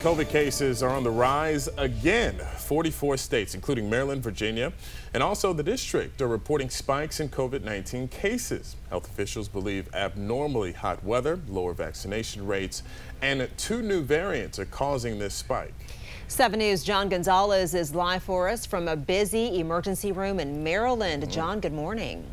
COVID cases are on the rise again. 44 states, including Maryland, Virginia, and also the district, are reporting spikes in COVID-19 cases. Health officials believe abnormally hot weather, lower vaccination rates, and two new variants are causing this spike. 7 News' John Gonzalez is live for us from a busy emergency room in Maryland. John, good morning.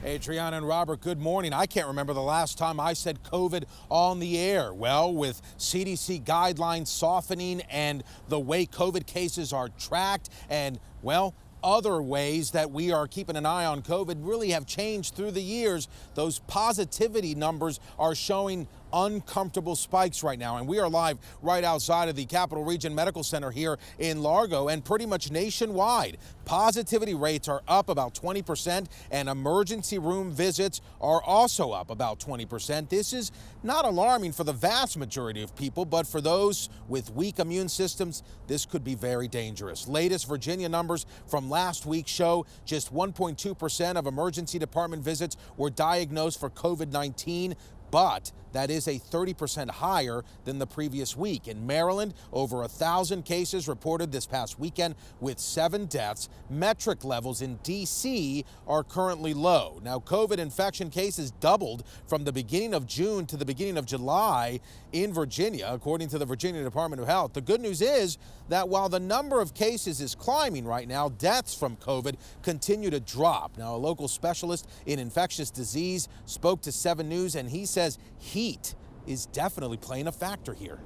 Hey, Triana and Robert, good morning. I can't remember the last time I said COVID on the air. Well, with CDC guidelines softening and the way COVID cases are tracked and, well, other ways that we are keeping an eye on COVID really have changed through the years. Those positivity numbers are showing uncomfortable spikes right now, and we are live right outside of the Capital Region Medical Center here in Largo, and pretty much nationwide positivity rates are up about 20%, and emergency room visits are also up about 20%. This is not alarming for the vast majority of people, but for those with weak immune systems, this could be very dangerous. Latest Virginia numbers from last week show just 1.2% of emergency department visits were diagnosed for COVID-19, but that is a 30% higher than the previous week. In Maryland, over 1,000 cases reported this past weekend with 7 deaths. Metric levels in D.C. are currently low. Now, COVID infection cases doubled from the beginning of June to the beginning of July in Virginia, according to the Virginia Department of Health. The good news is that while the number of cases is climbing right now, deaths from COVID continue to drop. Now, a local specialist in infectious disease spoke to 7 News, and he says heat is definitely playing a factor here.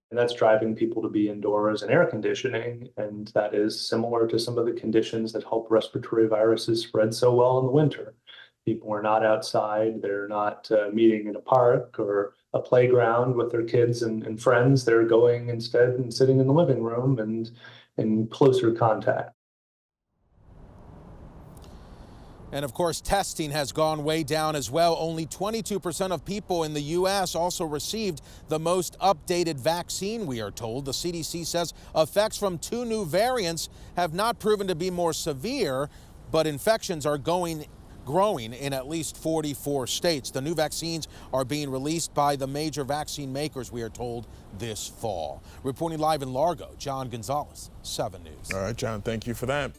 And that's driving people to be indoors and air conditioning. And that is similar to some of the conditions that help respiratory viruses spread so well in the winter. People are not outside. They're not meeting in a park or a playground with their kids and friends. They're going instead and sitting in the living room and in closer contact. And of course, testing has gone way down as well. Only 22% of people in the U.S. also received the most updated vaccine, we are told. The CDC says effects from 2 new variants have not proven to be more severe, but infections are growing in at least 44 states. The new vaccines are being released by the major vaccine makers, we are told, this fall. Reporting live in Largo, John Gonzalez, 7 News. All right, John, thank you for that.